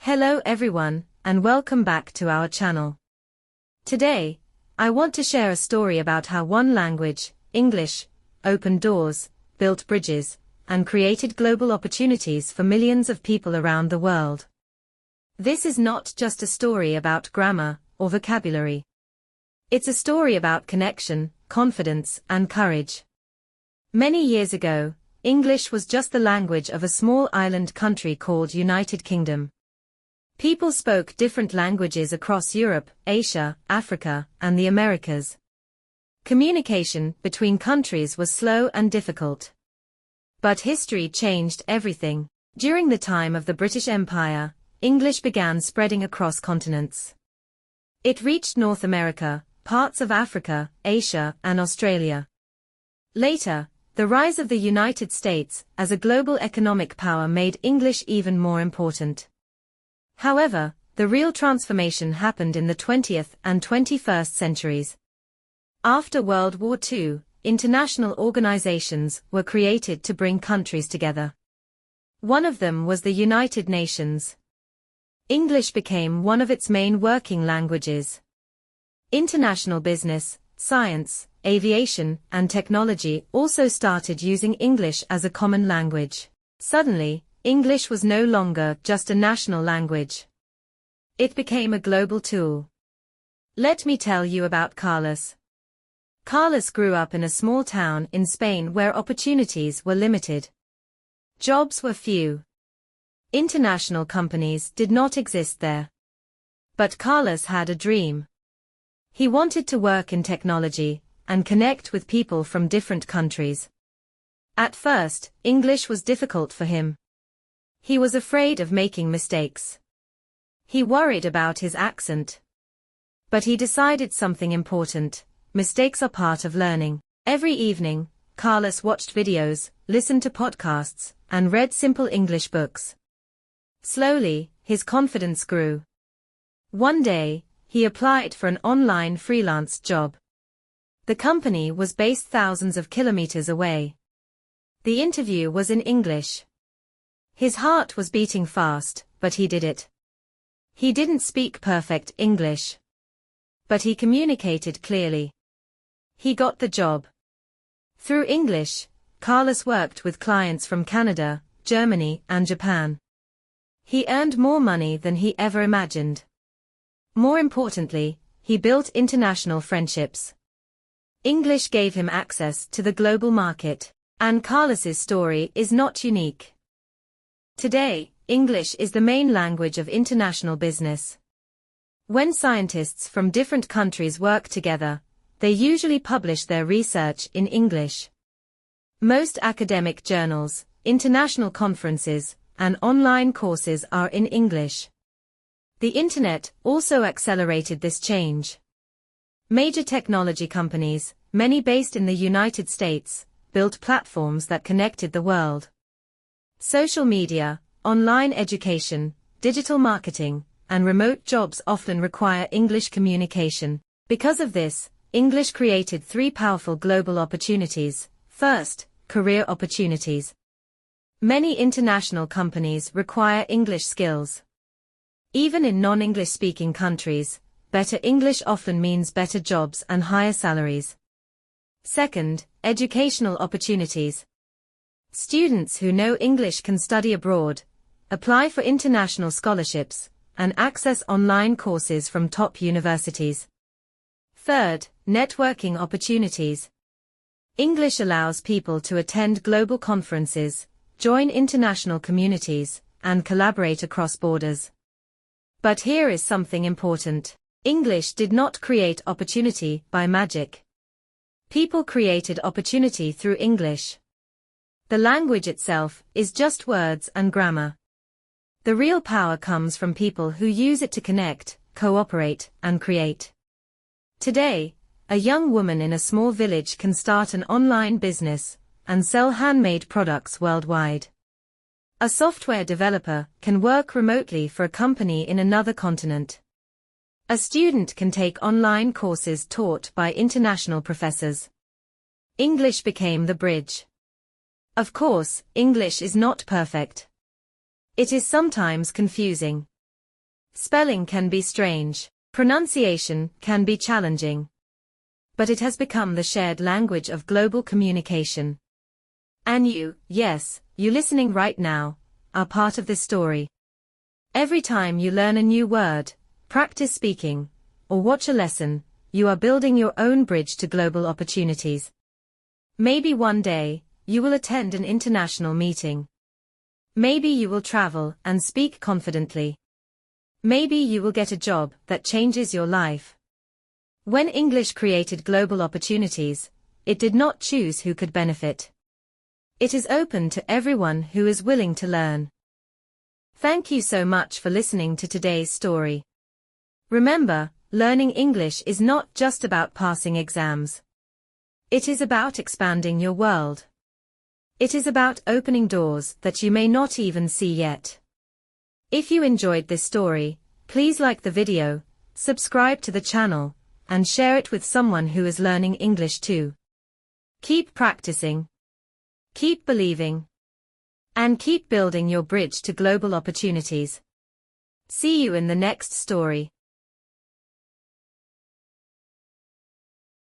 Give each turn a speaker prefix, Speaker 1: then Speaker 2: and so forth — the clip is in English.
Speaker 1: Hello everyone, and welcome back to our channel. Today, I want to share a story about how one language, English, opened doors, built bridges, and created global opportunities for millions of people around the world. This is not just a story about grammar or vocabulary. It's a story about connection, confidence, and courage. Many years ago, English was just the language of a small island country called United Kingdom. People spoke different languages across Europe, Asia, Africa, and the Americas. Communication between countries was slow and difficult. But history changed everything. During the time of the British Empire, English began spreading across continents. It reached North America, parts of Africa, Asia, and Australia. Later, the rise of the United States as a global economic power made English even more important. However, the real transformation happened in the 20th and 21st centuries. After World War II, international organizations were created to bring countries together. One of them was the United Nations. English became one of its main working languages. International business, science, aviation, and technology also started using English as a common language. Suddenly, English was no longer just a national language. It became a global tool. Let me tell you about Carlos. Carlos grew up in a small town in Spain where opportunities were limited. Jobs were few. International companies did not exist there. But Carlos had a dream. He wanted to work in technology and connect with people from different countries. At first, English was difficult for him. He was afraid of making mistakes. He worried about his accent. But he decided something important: mistakes are part of learning. Every evening, Carlos watched videos, listened to podcasts, and read simple English books. Slowly, his confidence grew. One day, he applied for an online freelance job. The company was based thousands of kilometers away. The interview was in English. His heart was beating fast, but he did it. He didn't speak perfect English. But he communicated clearly. He got the job. Through English, Carlos worked with clients from Canada, Germany, and Japan. He earned more money than he ever imagined. More importantly, he built international friendships. English gave him access to the global market. And Carlos's story is not unique. Today, English is the main language of international business. When scientists from different countries work together, they usually publish their research in English. Most academic journals, international conferences, and online courses are in English. The Internet also accelerated this change. Major technology companies, many based in the United States, built platforms that connected the world. Social media, online education, digital marketing, and remote jobs often require English communication. Because of this, English created three powerful global opportunities. First, career opportunities. Many international companies require English skills. Even in non-English speaking countries, better English often means better jobs and higher salaries. Second, educational opportunities. Students who know English can study abroad, apply for international scholarships, and access online courses from top universities. Third, networking opportunities. English allows people to attend global conferences, join international communities, and collaborate across borders. But here is something important. English did not create opportunity by magic. People created opportunity through English. The language itself is just words and grammar. The real power comes from people who use it to connect, cooperate, and create. Today, a young woman in a small village can start an online business and sell handmade products worldwide. A software developer can work remotely for a company in another continent. A student can take online courses taught by international professors. English became the bridge. Of course, English is not perfect. It is sometimes confusing. Spelling can be strange. Pronunciation can be challenging. But it has become the shared language of global communication. And you, yes, you listening right now, are part of this story. Every time you learn a new word, practice speaking, or watch a lesson, you are building your own bridge to global opportunities. Maybe one day, you will attend an international meeting. Maybe you will travel and speak confidently. Maybe you will get a job that changes your life. When English created global opportunities, it did not choose who could benefit. It is open to everyone who is willing to learn. Thank you so much for listening to today's story. Remember, learning English is not just about passing exams. It is about expanding your world. It is about opening doors that you may not even see yet. If you enjoyed this story, please like the video, subscribe to the channel, and share it with someone who is learning English too. Keep practicing. Keep believing. And keep building your bridge to global opportunities. See you in the next story.